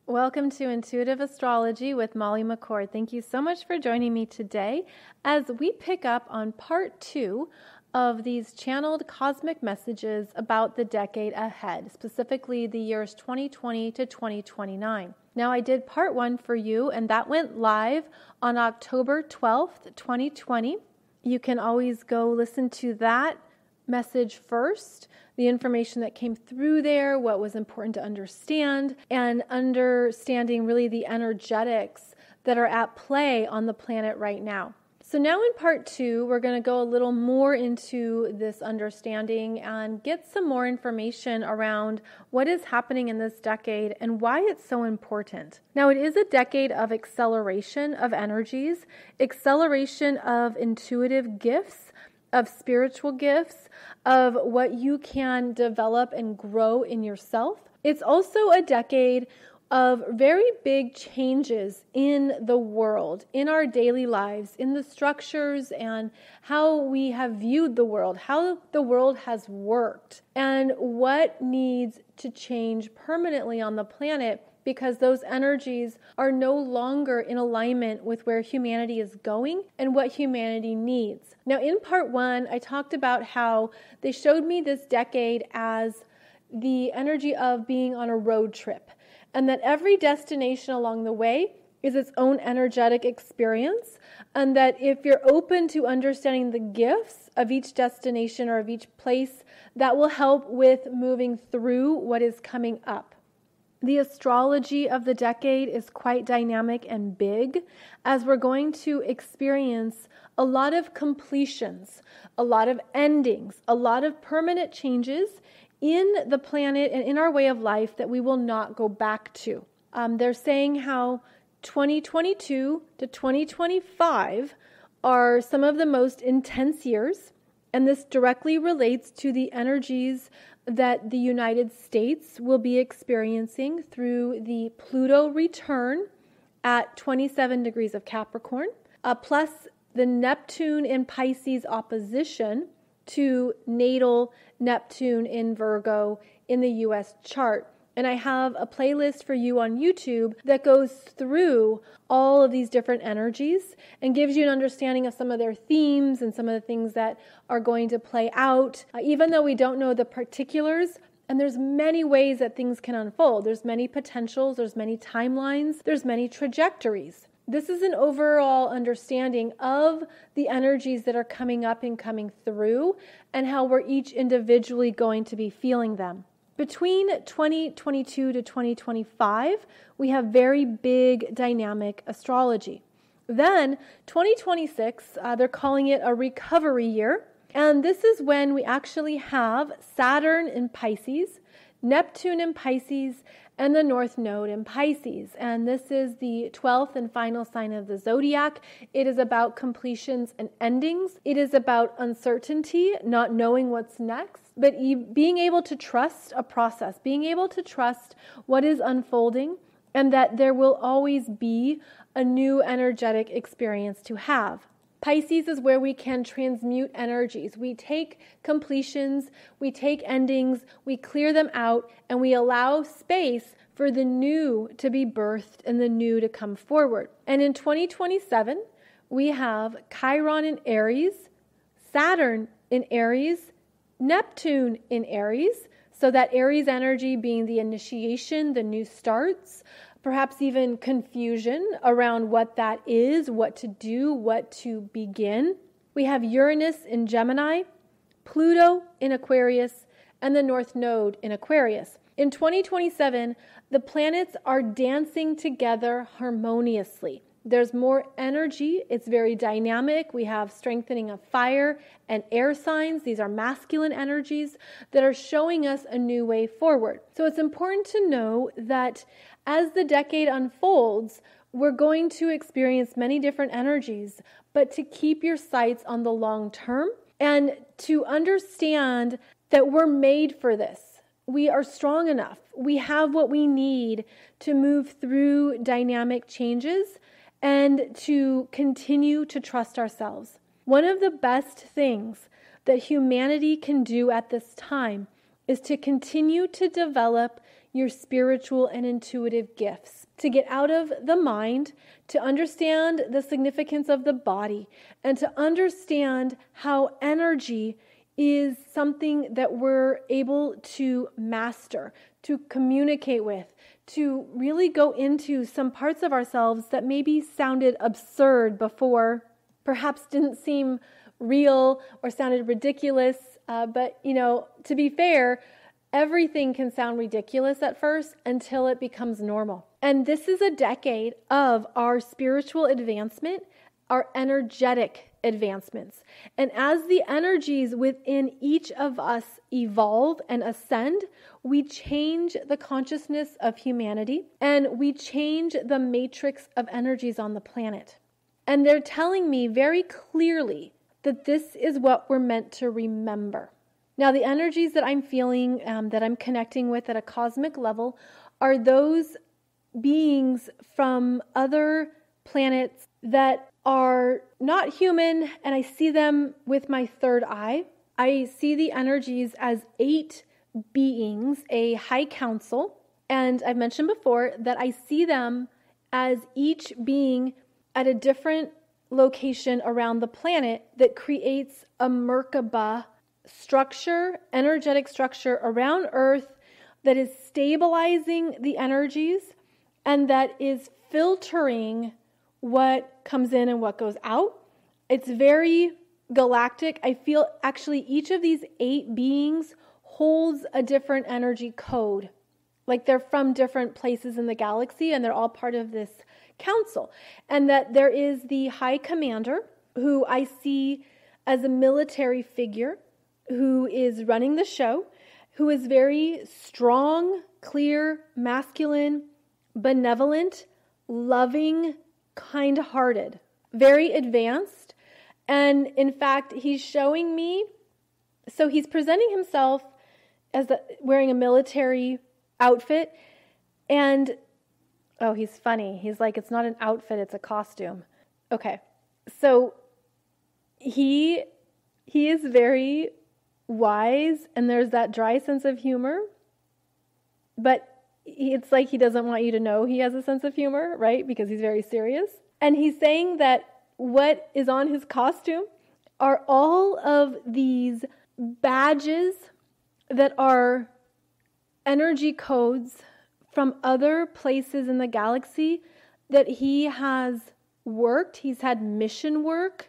Welcome to Intuitive Astrology with Molly McCord. Thank you so much for joining me today as we pick up on part 2 of these channeled cosmic messages about the decade ahead, specifically the years 2020 to 2029. Now, I did part 1 for you, and that went live on October 12th, 2020. You can always go listen to that message first, the information that came through there, what was important to understand, and understanding really the energetics that are at play on the planet right now. So now in part 2, we're going to go a little more into this understanding and get some more information around what is happening in this decade and why it's so important. Now, it is a decade of acceleration of energies, acceleration of intuitive gifts, of spiritual gifts, of what you can develop and grow in yourself. It's also a decade of very big changes in the world, in our daily lives, in the structures and how we have viewed the world, how the world has worked, and what needs to change permanently on the planet because those energies are no longer in alignment with where humanity is going and what humanity needs. Now, in part 1, I talked about how they showed me this decade as the energy of being on a road trip, and that every destination along the way is its own energetic experience, and that if you're open to understanding the gifts of each destination or of each place, that will help with moving through what is coming up. The astrology of the decade is quite dynamic and big, as we're going to experience a lot of completions, a lot of endings, a lot of permanent changes in the planet and in our way of life that we will not go back to. They're saying how 2022 to 2025 are some of the most intense years, and this directly relates to the energies that the United States will be experiencing through the Pluto return at 27 degrees of Capricorn, plus the Neptune in Pisces opposition to natal Neptune in Virgo in the U.S. chart. And I have a playlist for you on YouTube that goes through all of these different energies and gives you an understanding of some of their themes and some of the things that are going to play out, even though we don't know the particulars. And there's many ways that things can unfold. There's many potentials, there's many timelines, there's many trajectories. This is an overall understanding of the energies that are coming up and coming through and how we're each individually going to be feeling them. Between 2022 to 2025, we have very big dynamic astrology. Then 2026, they're calling it a recovery year. And this is when we actually have Saturn in Pisces, Neptune in Pisces, and the North Node in Pisces. And this is the 12th and final sign of the zodiac. It is about completions and endings. It is about uncertainty, not knowing what's next, but being able to trust a process, being able to trust what is unfolding, and that there will always be a new energetic experience to have. Pisces is where we can transmute energies. We take completions, we take endings, we clear them out, and we allow space for the new to be birthed and the new to come forward. And in 2027, we have Chiron in Aries, Saturn in Aries, Neptune in Aries, so that Aries energy being the initiation, the new starts, perhaps even confusion around what that is, what to do, what to begin. We have Uranus in Gemini, Pluto in Aquarius, and the North Node in Aquarius. In 2027, the planets are dancing together harmoniously. There's more energy. It's very dynamic. We have strengthening of fire and air signs. These are masculine energies that are showing us a new way forward. So it's important to know that as the decade unfolds, we're going to experience many different energies, but to keep your sights on the long term and to understand that we're made for this. We are strong enough. We have what we need to move through dynamic changes and to continue to trust ourselves. One of the best things that humanity can do at this time is to continue to develop your spiritual and intuitive gifts, to get out of the mind, to understand the significance of the body, and to understand how energy is something that we're able to master, to communicate with, to really go into some parts of ourselves that maybe sounded absurd before, perhaps didn't seem real or sounded ridiculous. But, to be fair, everything can sound ridiculous at first until it becomes normal. And this is a decade of our spiritual advancement, our energetic advancements. And as the energies within each of us evolve and ascend, we change the consciousness of humanity and we change the matrix of energies on the planet. And they're telling me very clearly that this is what we're meant to remember. Now, the energies that I'm feeling, that I'm connecting with at a cosmic level, are those beings from other planets that are not human, and I see them with my third eye. I see the energies as 8 beings, a high council, and I've mentioned before that I see them as each being at a different location around the planet that creates a Merkaba structure, energetic structure around Earth that is stabilizing the energies and that is filtering what comes in and what goes out. It's very galactic. I feel actually each of these 8 beings holds a different energy code. Like they're from different places in the galaxy and they're all part of this council. And that there is the high commander who I see as a military figure who is running the show, who is very strong, clear, masculine, benevolent, loving, kind-hearted, very advanced. And in fact, he's showing me, so he's presenting himself as wearing a military outfit. And, oh, he's funny. He's like, it's not an outfit, it's a costume. Okay. So he is very wise, and there's that dry sense of humor, but it's like he doesn't want you to know he has a sense of humor, right? Because he's very serious. And he's saying that what is on his costume are all of these badges that are energy codes from other places in the galaxy that he has worked. He's had mission work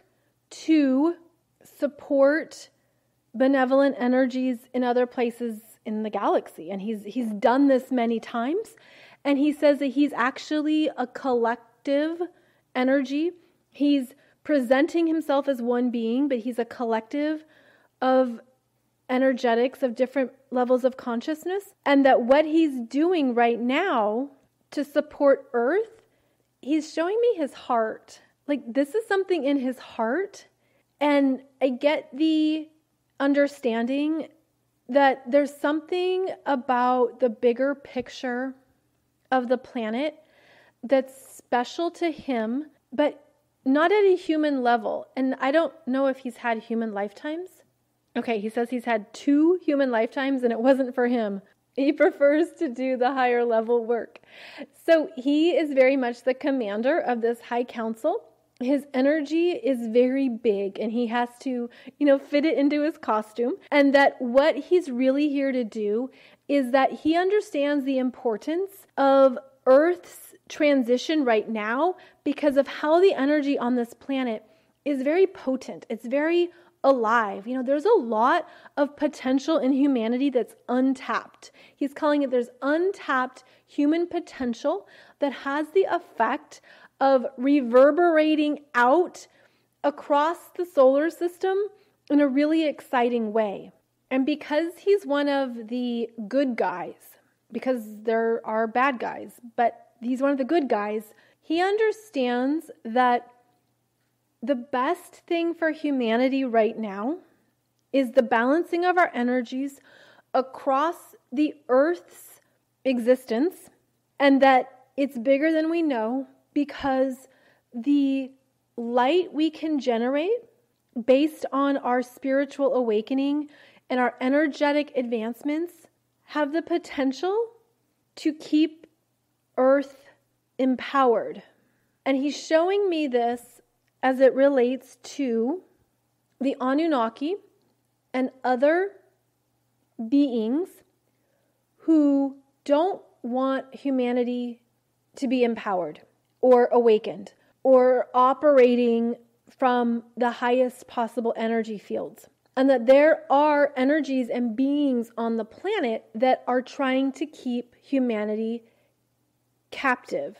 to support benevolent energies in other places in the galaxy. And he's done this many times. And he says that he's actually a collective energy. He's presenting himself as one being, but he's a collective of energetics of different levels of consciousness. And that what he's doing right now to support Earth, he's showing me his heart. Like this is something in his heart. And I get the understanding that there's something about the bigger picture of the planet that's special to him, but not at a human level. And I don't know if he's had human lifetimes. Okay, he says he's had 2 human lifetimes and it wasn't for him. He prefers to do the higher level work. So he is very much the commander of this high council. His energy is very big and he has to, fit it into his costume. And that what he's really here to do is that he understands the importance of Earth's transition right now because of how the energy on this planet is very potent. It's very alive. There's a lot of potential in humanity that's untapped. He's calling it there's untapped human potential that has the effect of reverberating out across the solar system in a really exciting way. And because he's one of the good guys, because there are bad guys, but he's one of the good guys, he understands that the best thing for humanity right now is the balancing of our energies across the Earth's existence, and that it's bigger than we know, because the light we can generate based on our spiritual awakening and our energetic advancements have the potential to keep Earth empowered. And he's showing me this as it relates to the Anunnaki and other beings who don't want humanity to be empowered or awakened or operating from the highest possible energy fields. And that there are energies and beings on the planet that are trying to keep humanity captive,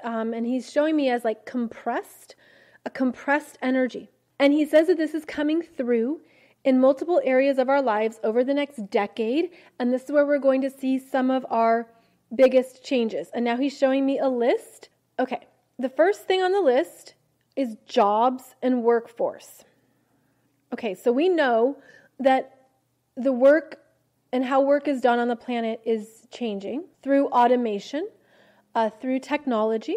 and he's showing me as like a compressed energy. And he says that this is coming through in multiple areas of our lives over the next decade, and this is where we're going to see some of our biggest changes. And now he's showing me a list. Okay, the first thing on the list is jobs and workforce. Okay, so we know that the work and how work is done on the planet is changing through automation, through technology.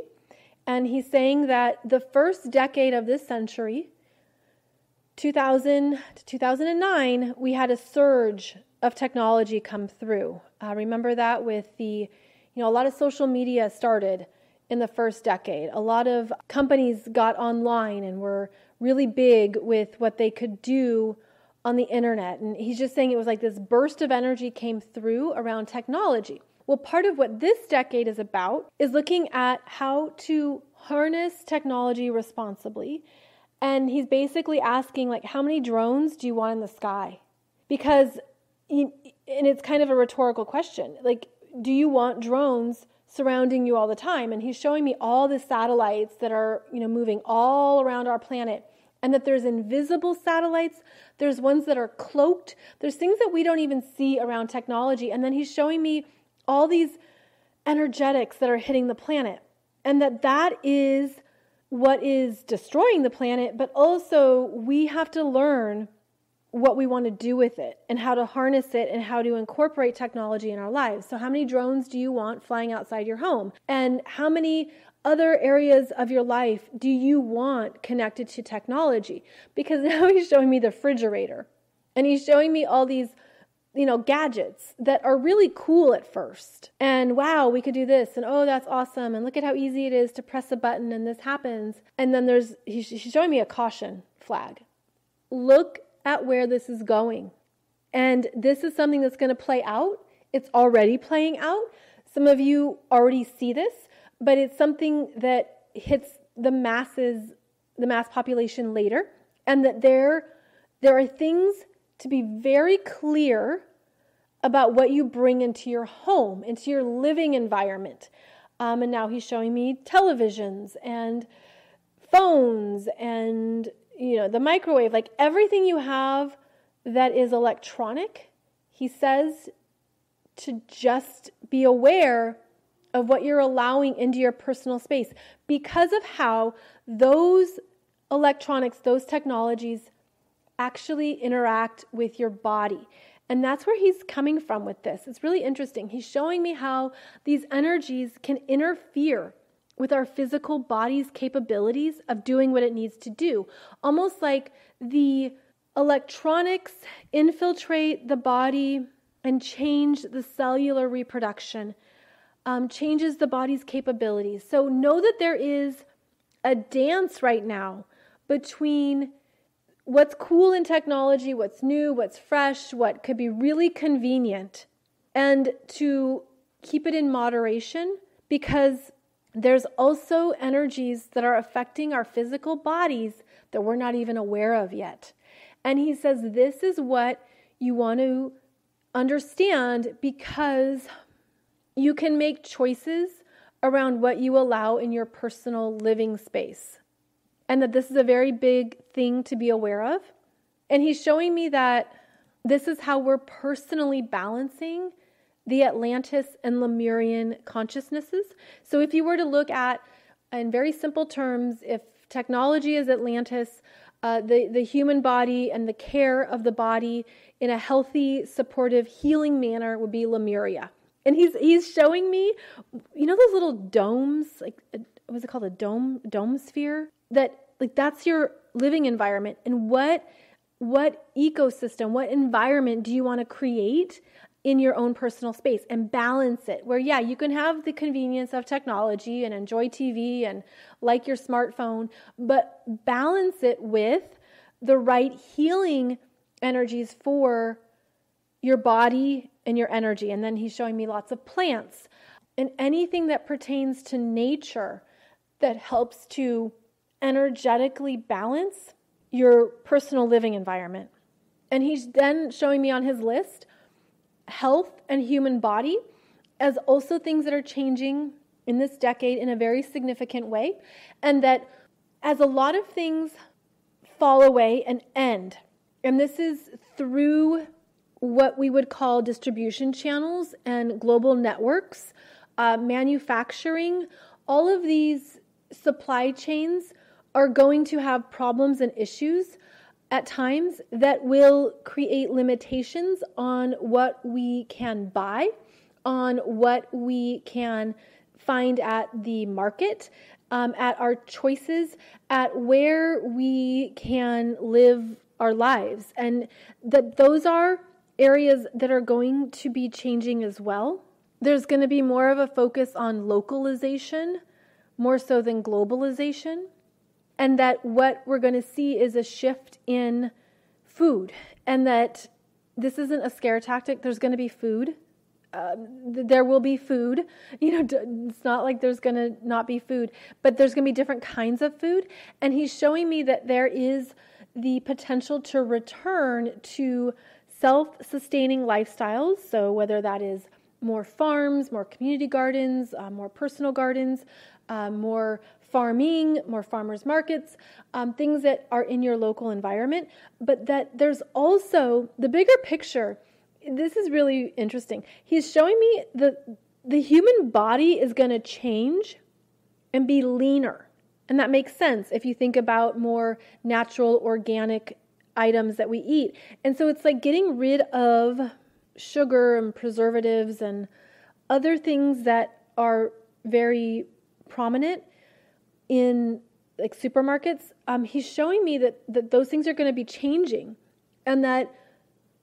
And he's saying that the first decade of this century, 2000 to 2009, we had a surge of technology come through. Remember that with a lot of social media started in the first decade. A lot of companies got online and were really big with what they could do on the internet. And he's just saying it was like this burst of energy came through around technology. Well, part of what this decade is about is looking at how to harness technology responsibly. And he's basically asking, like, how many drones do you want in the sky? Because, and it's kind of a rhetorical question, like, do you want drones surrounding you all the time? And he's showing me all the satellites that are, moving all around our planet. And that there's invisible satellites, there's ones that are cloaked, there's things that we don't even see around technology. And then he's showing me all these energetics that are hitting the planet. And that is what is destroying the planet, but also we have to learn what we want to do with it and how to harness it and how to incorporate technology in our lives. So how many drones do you want flying outside your home? And how many other areas of your life do you want connected to technology? Because now he's showing me the refrigerator and he's showing me all these, gadgets that are really cool at first. And wow, we could do this. And oh, that's awesome. And look at how easy it is to press a button and this happens. And then he's showing me a caution flag. Look at where this is going. And this is something that's going to play out. It's already playing out. Some of you already see this, but it's something that hits the mass population later. And that there are things to be very clear about what you bring into your home, into your living environment. And now he's showing me televisions and phones and, the microwave, like everything you have that is electronic. He says to just be aware of what you're allowing into your personal space because of how those electronics, those technologies actually interact with your body. And that's where he's coming from with this. It's really interesting. He's showing me how these energies can interfere with our physical body's capabilities of doing what it needs to do. Almost like the electronics infiltrate the body and change the cellular reproduction, changes the body's capabilities. So know that there is a dance right now between what's cool in technology, what's new, what's fresh, what could be really convenient, and to keep it in moderation because there's also energies that are affecting our physical bodies that we're not even aware of yet. And he says this is what you want to understand because you can make choices around what you allow in your personal living space. And that this is a very big thing to be aware of. And he's showing me that this is how we're personally balancing the Atlantis and Lemurian consciousnesses. So if you were to look at, in very simple terms, if technology is Atlantis, the human body and the care of the body in a healthy, supportive, healing manner would be Lemuria. And he's showing me, those little domes, like, what's it called, a dome sphere? That's your living environment. And what ecosystem, what environment do you want to create in your own personal space and balance it where, yeah, you can have the convenience of technology and enjoy TV and like your smartphone, but balance it with the right healing energies for your body and your energy. And then he's showing me lots of plants and anything that pertains to nature that helps to energetically balance your personal living environment. And he's then showing me on his list health and human body as also things that are changing in this decade in a very significant way. And that as a lot of things fall away and end, and this is through what we would call distribution channels and global networks, manufacturing, all of these supply chains are going to have problems and issues at times that will create limitations on what we can buy, on what we can find at the market, at our choices, at where we can live our lives. And that those are areas that are going to be changing as well. There's going to be more of a focus on localization, more so than globalization. And that what we're going to see is a shift in food. And that this isn't a scare tactic. There's going to be food. There will be food. It's not like there's going to not be food. But there's going to be different kinds of food. And he's showing me that there is the potential to return to self-sustaining lifestyles. So whether that is more farms, more community gardens, more personal gardens, more farming, more farmers markets, things that are in your local environment, but that there's also the bigger picture. This is really interesting. He's showing me that the human body is going to change and be leaner. And that makes sense if you think about more natural, organic items that we eat. And so it's like getting rid of sugar and preservatives and other things that are very prominent in like supermarkets. He's showing me that those things are going to be changing and that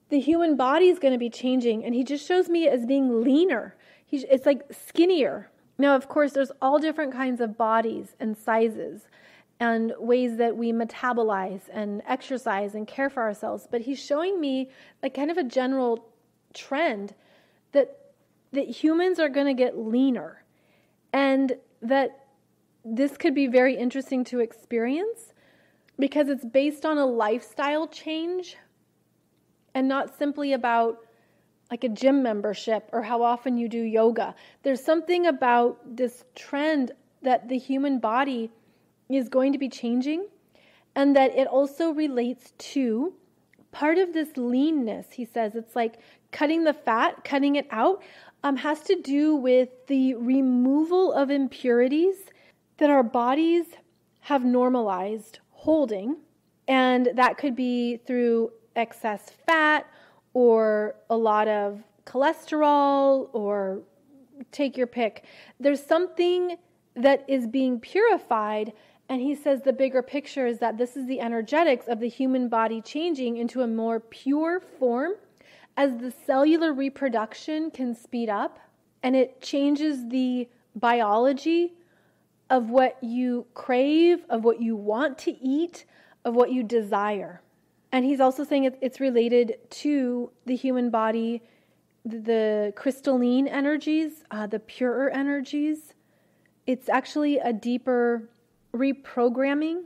the human body is going to be changing. And he just shows me as being leaner. It's like skinnier. Now, of course, there's all different kinds of bodies and sizes and ways that we metabolize and exercise and care for ourselves. But he's showing me like kind of a general trend that humans are going to get leaner and that this could be very interesting to experience because it's based on a lifestyle change and not simply about like a gym membership or how often you do yoga. There's something about this trend that the human body is going to be changing and that it also relates to part of this leanness. He says it's like cutting the fat, cutting it out, has to do with the removal of impurities that our bodies have normalized holding. And that could be through excess fat or a lot of cholesterol or take your pick. There's something that is being purified. And he says the bigger picture is that this is the energetics of the human body changing into a more pure form as the cellular reproduction can speed up and it changes the biology of what you crave, of what you want to eat, of what you desire. And he's also saying it's related to the human body, the crystalline energies, the purer energies. It's actually a deeper reprogramming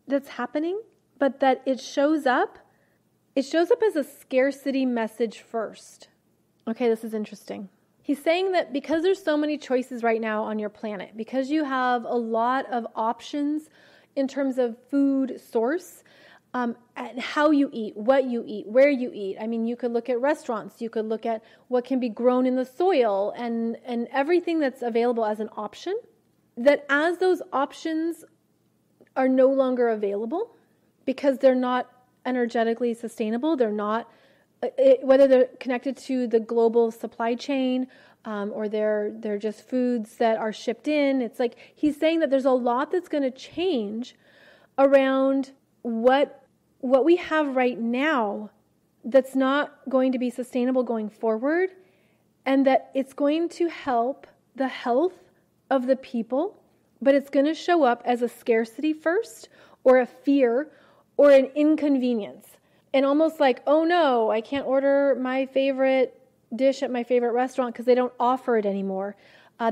that's happening, but that it shows up as a scarcity message first. Okay, this is interesting. He's saying that because there's so many choices right now on your planet, because you have a lot of options in terms of food source, and how you eat, what you eat, where you eat. I mean, you could look at restaurants, you could look at what can be grown in the soil and everything that's available as an option, that as those options are no longer available because they're not energetically sustainable, they're not, whether they're connected to the global supply chain or they're just foods that are shipped in. It's like he's saying that there's a lot that's going to change around what we have right now that's not going to be sustainable going forward, and that it's going to help the health of the people, but it's going to show up as a scarcity first, or a fear, or an inconvenience. And almost like, oh no, I can't order my favorite dish at my favorite restaurant because they don't offer it anymore.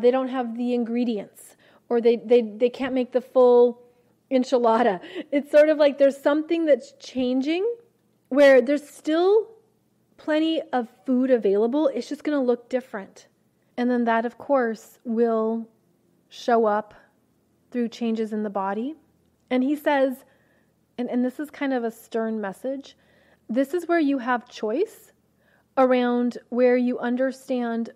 They don't have the ingredients, or they can't make the full enchilada. It's sort of like there's something that's changing where there's still plenty of food available. It's just going to look different. And then that, of course, will show up through changes in the body. And he says, and this is kind of a stern message, this is where you have choice around where you understand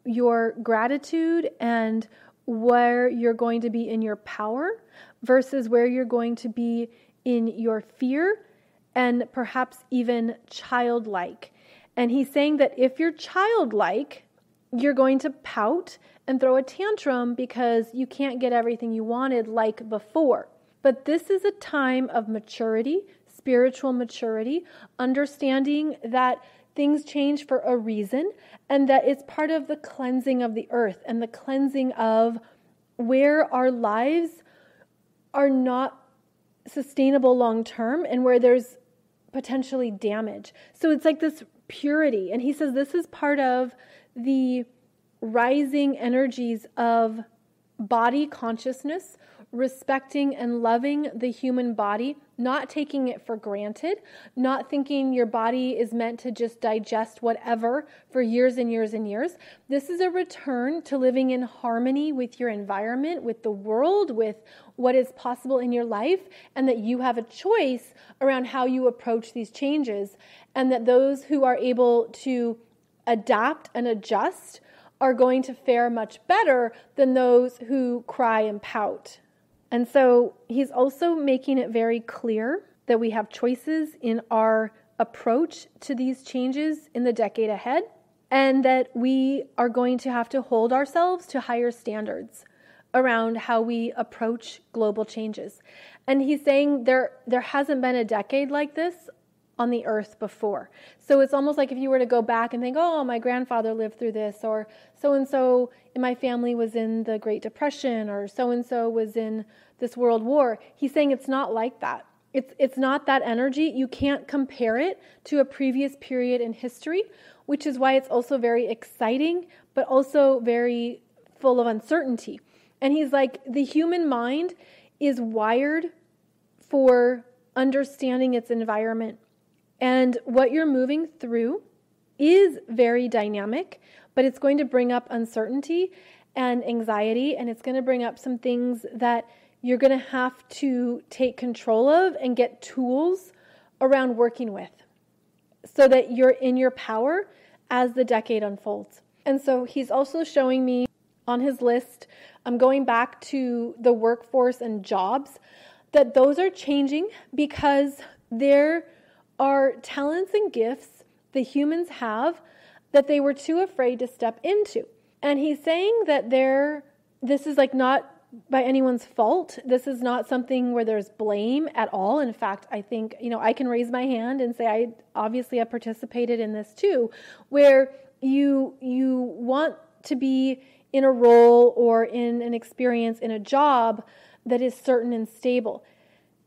your gratitude and where you're going to be in your power versus where you're going to be in your fear and perhaps even childlike. And he's saying that if you're childlike, you're going to pout and throw a tantrum because you can't get everything you wanted like before. But this is a time of maturity, spiritual maturity, understanding that things change for a reason, and that it's part of the cleansing of the earth and the cleansing of where our lives are not sustainable long term and where there's potentially damage. So it's like this purity. And he says this is part of the rising energies of body consciousness, respecting and loving the human body, not taking it for granted, not thinking your body is meant to just digest whatever for years and years and years. This is a return to living in harmony with your environment, with the world, with what is possible in your life, and that you have a choice around how you approach these changes, and that those who are able to adapt and adjust are going to fare much better than those who cry and pout. And so he's also making it very clear that we have choices in our approach to these changes in the decade ahead, and that we are going to have to hold ourselves to higher standards around how we approach global changes. And he's saying there hasn't been a decade like this on the earth before. So it's almost like if you were to go back and think, oh, my grandfather lived through this, or so-and-so in my family was in the Great Depression, or so-and-so was in this world war. He's saying it's not like that. It's not that energy. You can't compare it to a previous period in history, which is why it's also very exciting, but also very full of uncertainty. And he's like, the human mind is wired for understanding its environment. And what you're moving through is very dynamic, but it's going to bring up uncertainty and anxiety, and it's going to bring up some things that you're going to have to take control of and get tools around working with so that you're in your power as the decade unfolds. And so he's also showing me on his list, I'm going back to the workforce and jobs, that those are changing because there are talents and gifts the humans have that they were too afraid to step into. And he's saying that this is like not by anyone's fault. This is not something where there's blame at all. In fact, I think, I can raise my hand and say I obviously have participated in this too, where you want to be in a role or in an experience in a job that is certain and stable.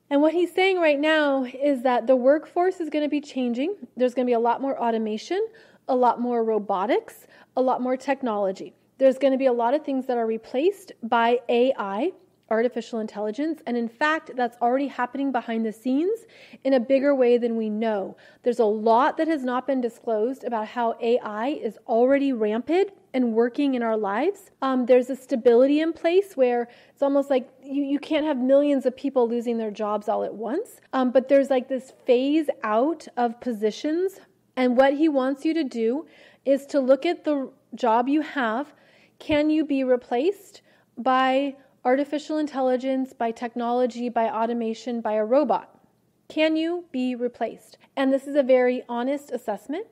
And what he's saying right now is that the workforce is going to be changing. There's going to be a lot more automation, a lot more robotics, a lot more technology. There's going to be a lot of things that are replaced by AI, artificial intelligence. And in fact, that's already happening behind the scenes in a bigger way than we know. There's a lot that has not been disclosed about how AI is already rampant and working in our lives. There's a stability in place where it's almost like you can't have millions of people losing their jobs all at once. But there's like this phase out of positions. And what he wants you to do is to look at the job you have. Can you be replaced by artificial intelligence, by technology, by automation, by a robot? Can you be replaced? And this is a very honest assessment.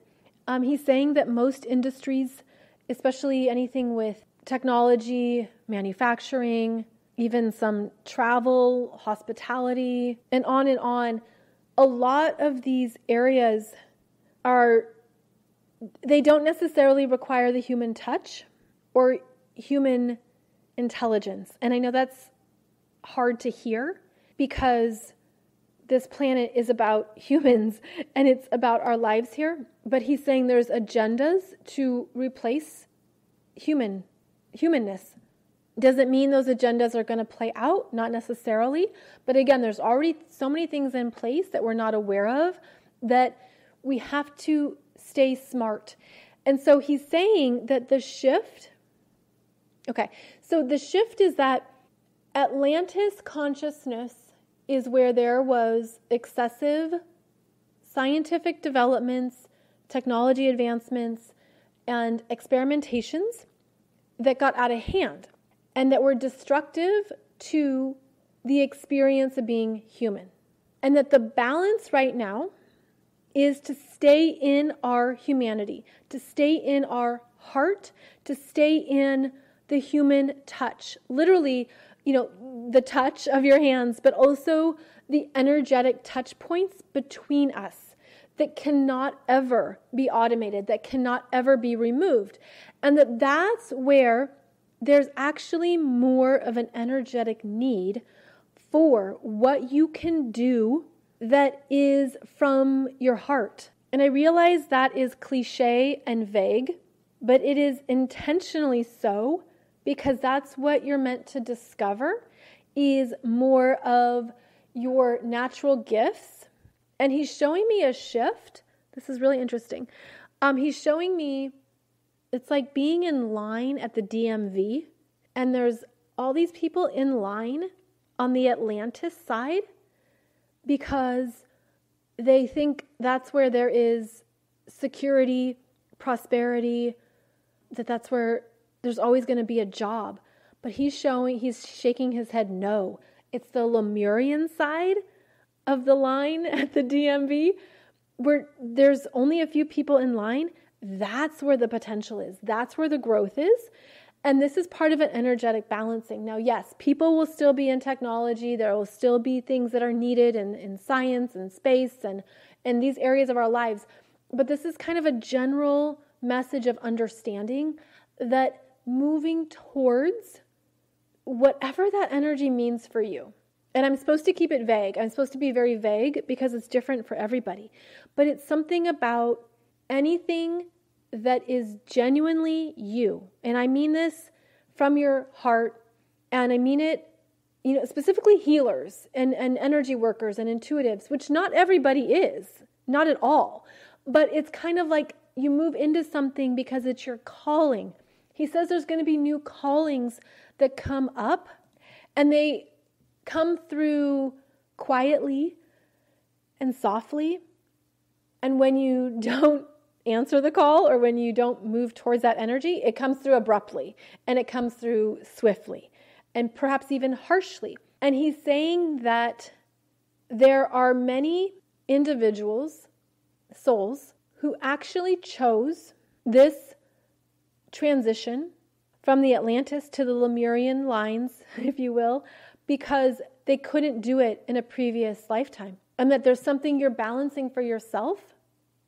He's saying that most industries, especially anything with technology, manufacturing, even some travel, hospitality, and on, a lot of these areas they don't necessarily require the human touch or human intelligence. And I know that's hard to hear because this planet is about humans and it's about our lives here. But he's saying there's agendas to replace humanness. Does it mean those agendas are going to play out? Not necessarily. But again, there's already so many things in place that we're not aware of that we have to stay smart. And so he's saying that the shift is that Atlantis consciousness is where there was excessive scientific developments, technology advancements, and experimentations that got out of hand and that were destructive to the experience of being human. And that the balance right now is to stay in our humanity, to stay in our heart, to stay in the human touch. Literally, the touch of your hands, but also the energetic touch points between us that cannot ever be automated, that cannot ever be removed. And that's where there's actually more of an energetic need for what you can do that is from your heart. And I realize that is cliche and vague, but it is intentionally so because that's what you're meant to discover is more of your natural gifts. And he's showing me a shift. This is really interesting. He's showing me it's like being in line at the DMV, and there's all these people in line on the Atlantis side because they think that's where there is security, prosperity, that's where there's always going to be a job. But he's shaking his head, no. It's the Lemurian side of the line at the DMV where there's only a few people in line. That's where the potential is. That's where the growth is. And this is part of an energetic balancing. Now, yes, people will still be in technology. There will still be things that are needed in science and space and in these areas of our lives. But this is kind of a general message of understanding that moving towards whatever that energy means for you. And I'm supposed to keep it vague. I'm supposed to be very vague because it's different for everybody. But it's something about anything that is genuinely you. And I mean this from your heart. And I mean it, specifically healers and energy workers and intuitives, which not everybody is, not at all. But it's kind of like you move into something because it's your calling. He says there's going to be new callings that come up, and they come through quietly and softly. And when you don't answer the call or when you don't move towards that energy, it comes through abruptly and it comes through swiftly and perhaps even harshly. And he's saying that there are many individuals, souls, who actually chose this transition from the Atlantis to the Lemurian lines, if you will, because they couldn't do it in a previous lifetime. And that there's something you're balancing for yourself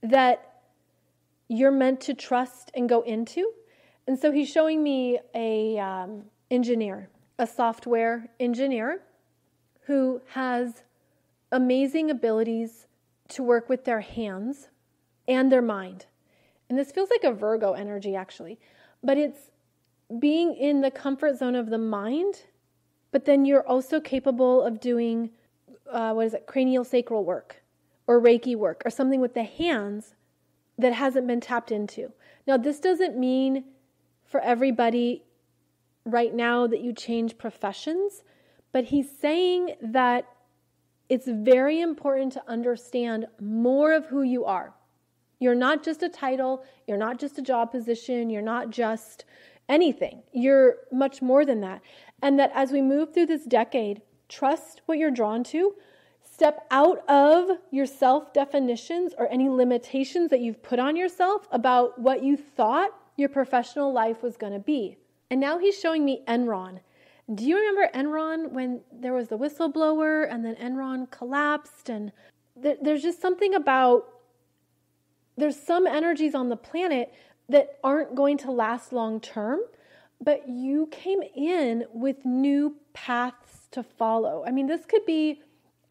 that you're meant to trust and go into. And so he's showing me a engineer, a software engineer who has amazing abilities to work with their hands and their mind. And this feels like a Virgo energy, actually. But it's being in the comfort zone of the mind, but then you're also capable of doing, cranial sacral work or Reiki work or something with the hands that hasn't been tapped into. Now, this doesn't mean for everybody right now that you change professions, but he's saying that it's very important to understand more of who you are. You're not just a title, you're not just a job position, you're not just anything. You're much more than that. And that as we move through this decade, trust what you're drawn to. Step out of your self-definitions or any limitations that you've put on yourself about what you thought your professional life was going to be. And now he's showing me Enron. Do you remember Enron when there was the whistleblower and then Enron collapsed? And there's just something about there's some energies on the planet that aren't going to last long term, but you came in with new paths to follow. I mean, this could be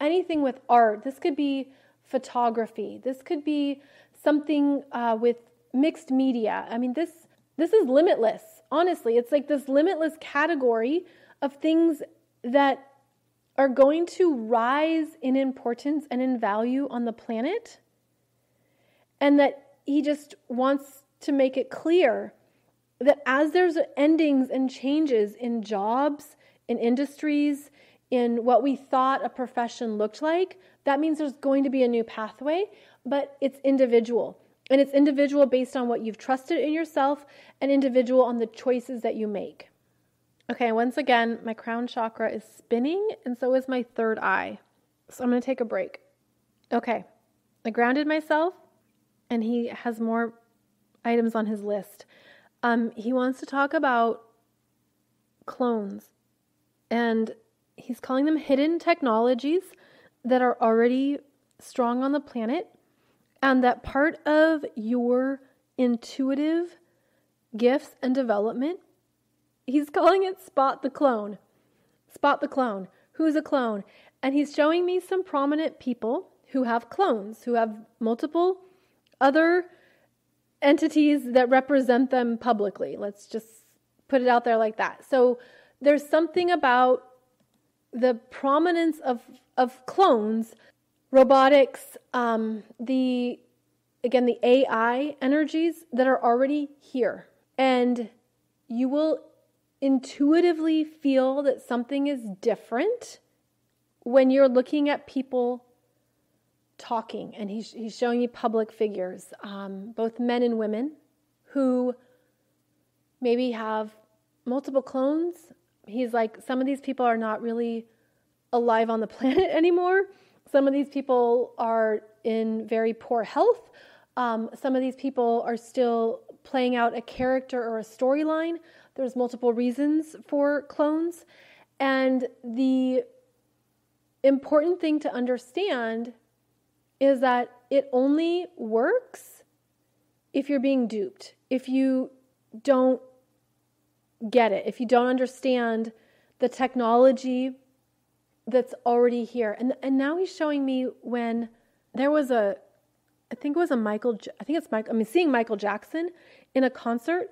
anything with art. This could be photography. This could be something with mixed media. I mean, this is limitless. Honestly, it's like this limitless category of things that are going to rise in importance and in value on the planet. And that he just wants to make it clear that as there's endings and changes in jobs, in industries, in what we thought a profession looked like, that means there's going to be a new pathway, but it's individual. And it's individual based on what you've trusted in yourself and individual on the choices that you make. Okay, once again, my crown chakra is spinning and so is my third eye. So I'm going to take a break. Okay, I grounded myself and he has more items on his list. He wants to talk about clones, and he's calling them hidden technologies that are already strong on the planet, and that part of your intuitive gifts and development, he's calling it spot the clone. Spot the clone. Who's a clone? And he's showing me some prominent people who have clones, who have multiple other entities that represent them publicly. Let's just put it out there like that. So there's something about the prominence of clones, robotics, the AI energies that are already here. And you will intuitively feel that something is different when you're looking at people talking, and he's showing you public figures, both men and women, who maybe have multiple clones. He's like, some of these people are not really alive on the planet anymore. Some of these people are in very poor health. Some of these people are still playing out a character or a storyline. There's multiple reasons for clones. And the important thing to understand is that it only works if you're being duped, if you don't get it, if you don't understand the technology that's already here. And now he's showing me when there was I'm seeing Michael Jackson in a concert,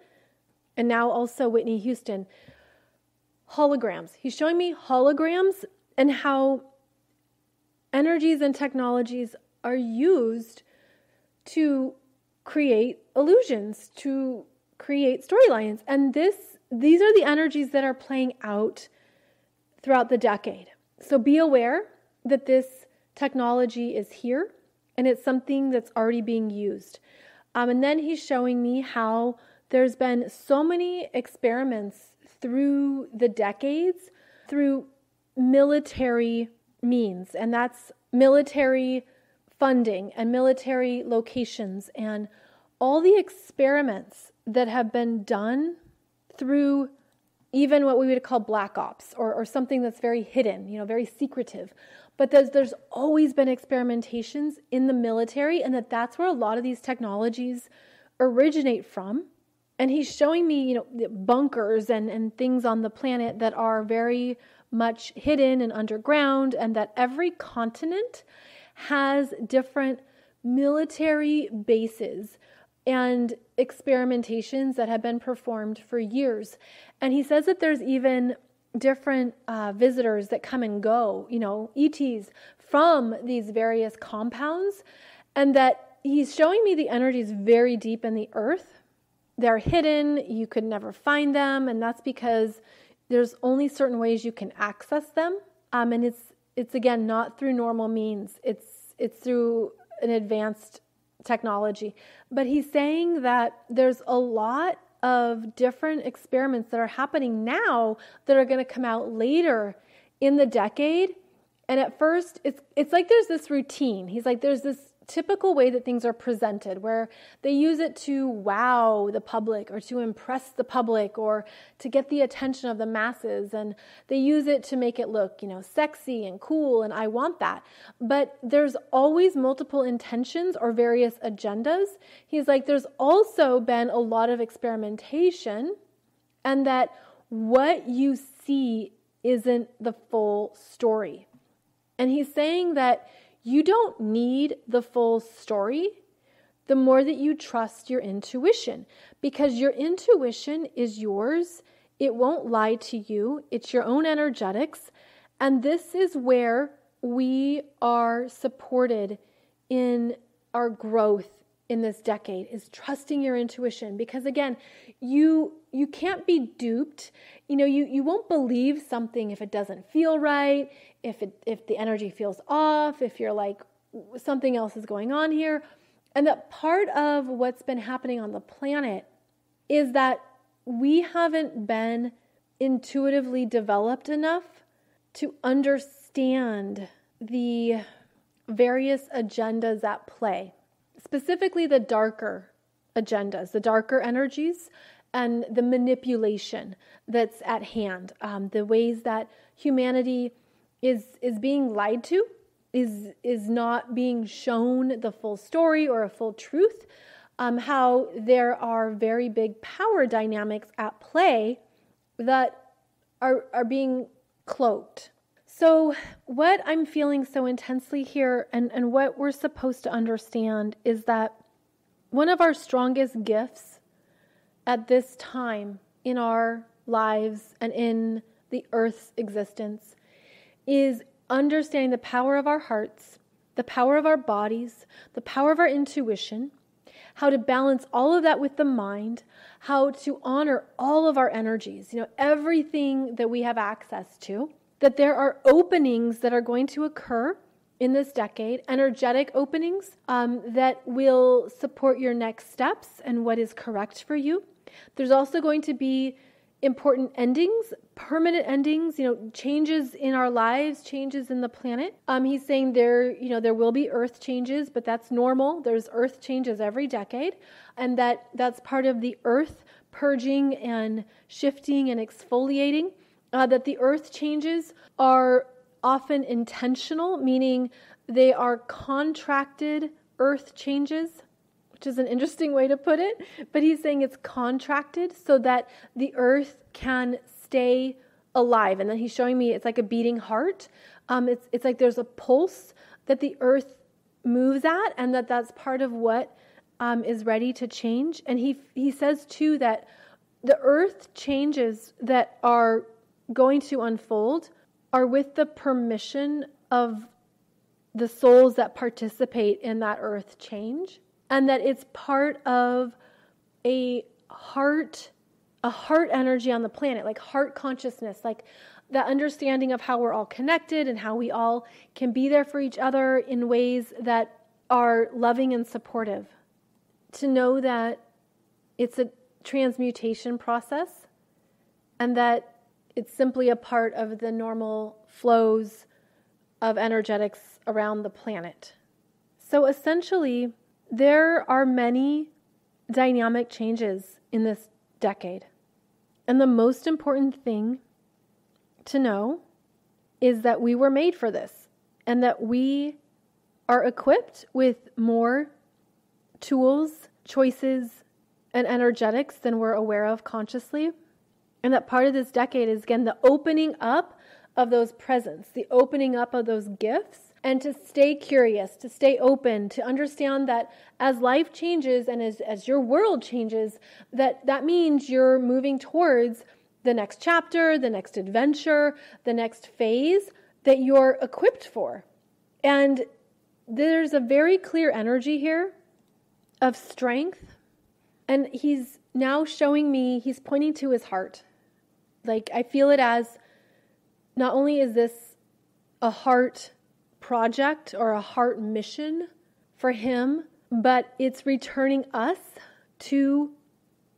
and now also Whitney Houston. Holograms. He's showing me holograms and how energies and technologies are used to create illusions, to create storylines. And these are the energies that are playing out throughout the decade. So be aware that this technology is here and it's something that's already being used. And then he's showing me how there's been so many experiments through the decades through military means, and that's military funding and military locations and all the experiments that have been done through even what we would call black ops or something that's very hidden, very secretive. But there's always been experimentations in the military, and that's where a lot of these technologies originate from. And he's showing me, bunkers and things on the planet that are very much hidden and underground, and that every continent has different military bases and experimentations that have been performed for years. And he says that there's even different visitors that come and go, ETs from these various compounds, and that he's showing me the energies very deep in the earth. They're hidden, you could never find them, and that's because there's only certain ways you can access them. And it's again not through normal means. It's through an advanced technology. But he's saying that there's a lot of different experiments that are happening now that are going to come out later in the decade. And at first, it's like there's this routine. He's like, there's this typical way that things are presented, where they use it to wow the public or to impress the public or to get the attention of the masses. And they use it to make it look, sexy and cool. And I want that. But there's always multiple intentions or various agendas. He's like, there's also been a lot of experimentation, and that what you see isn't the full story. And he's saying that you don't need the full story the more that you trust your intuition, because your intuition is yours. It won't lie to you. It's your own energetics. And this is where we are supported in our growth in this decade, is trusting your intuition. Because again, you can't be duped. You won't believe something if it doesn't feel right, if the energy feels off, if you're like, something else is going on here. And that part of what's been happening on the planet is that we haven't been intuitively developed enough to understand the various agendas at play, specifically the darker agendas, the darker energies, and the manipulation that's at hand, the ways that humanity is being lied to, is not being shown the full story or a full truth, how there are very big power dynamics at play that are being cloaked. So what I'm feeling so intensely here, and what we're supposed to understand, is that one of our strongest gifts at this time in our lives and in the earth's existence is understanding the power of our hearts, the power of our bodies, the power of our intuition, how to balance all of that with the mind, how to honor all of our energies, everything that we have access to, that there are openings that are going to occur in this decade, energetic openings that will support your next steps and what is correct for you. There's also going to be important endings, permanent endings, changes in our lives, changes in the planet. He's saying there will be earth changes, but that's normal. There's earth changes every decade, and that's part of the earth purging and shifting and exfoliating. That the earth changes are often intentional, meaning they are contracted earth changes, which is an interesting way to put it, but he's saying it's contracted so that the earth can stay alive. And then he's showing me it's like a beating heart. It's like there's a pulse that the earth moves at, and that's part of what is ready to change. And he says too that the earth changes that are going to unfold are with the permission of the souls that participate in that earth change. And that it's part of a heart energy on the planet, like heart consciousness, like the understanding of how we're all connected and how we all can be there for each other in ways that are loving and supportive. To know that it's a transmutation process and that it's simply a part of the normal flows of energetics around the planet. So essentially, there are many dynamic changes in this decade. And the most important thing to know is that we were made for this, and that we are equipped with more tools, choices, and energetics than we're aware of consciously. And that part of this decade is, again, the opening up of those presents, the opening up of those gifts, and to stay curious, to stay open, to understand that as life changes and as your world changes, that means you're moving towards the next chapter, the next adventure, the next phase that you're equipped for. And there's a very clear energy here of strength. And he's now showing me, he's pointing to his heart. Like, I feel it as, not only is this a heart project or a heart mission for him, but it's returning us to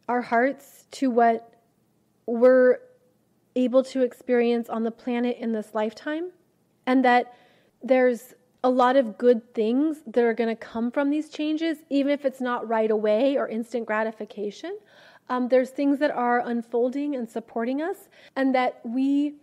our hearts, to what we're able to experience on the planet in this lifetime. And that there's a lot of good things that are going to come from these changes, even if it's not right away or instant gratification. There's things that are unfolding and supporting us, and that we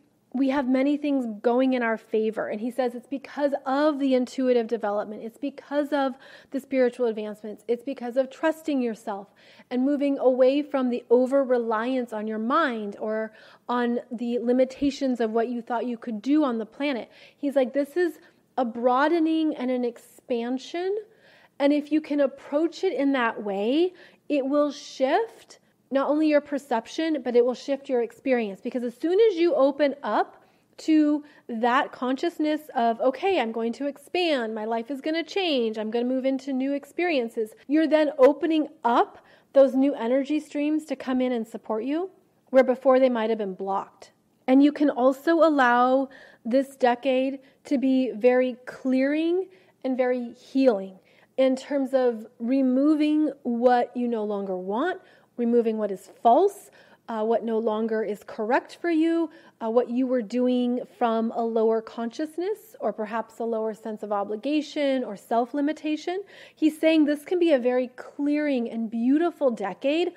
have many things going in our favor. And he says it's because of the intuitive development. It's because of the spiritual advancements. It's because of trusting yourself and moving away from the over-reliance on your mind or on the limitations of what you thought you could do on the planet. He's like, this is a broadening and an expansion. And if you can approach it in that way, it will shift not only your perception, but it will shift your experience. Because as soon as you open up to that consciousness of, okay, I'm going to expand, my life is going to change, I'm going to move into new experiences, you're then opening up those new energy streams to come in and support you, where before they might have been blocked. And you can also allow this decade to be very clearing and very healing in terms of removing what you no longer want, removing what is false, what no longer is correct for you, what you were doing from a lower consciousness or perhaps a lower sense of obligation or self-limitation. He's saying this can be a very clearing and beautiful decade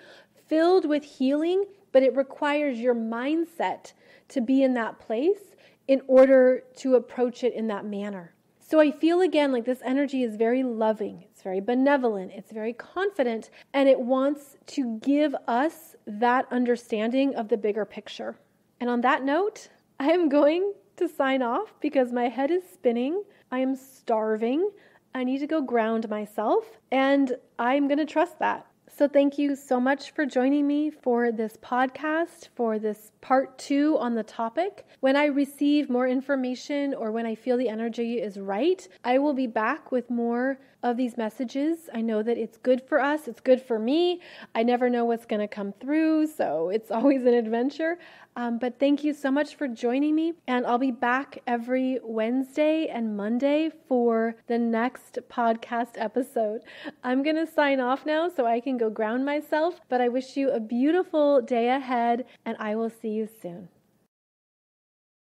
filled with healing, but it requires your mindset to be in that place in order to approach it in that manner. So I feel again like this energy is very loving, it's very benevolent, it's very confident, and it wants to give us that understanding of the bigger picture. And on that note, I am going to sign off because my head is spinning, I am starving, I need to go ground myself, and I'm going to trust that. So thank you so much for joining me for this podcast, for this part 2 on the topic. When I receive more information or when I feel the energy is right, I will be back with more of these messages. I know that it's good for us. It's good for me. I never know what's going to come through, so it's always an adventure. But thank you so much for joining me. And I'll be back every Wednesday and Monday for the next podcast episode. I'm going to sign off now so I can go ground myself. But I wish you a beautiful day ahead, and I will see you soon.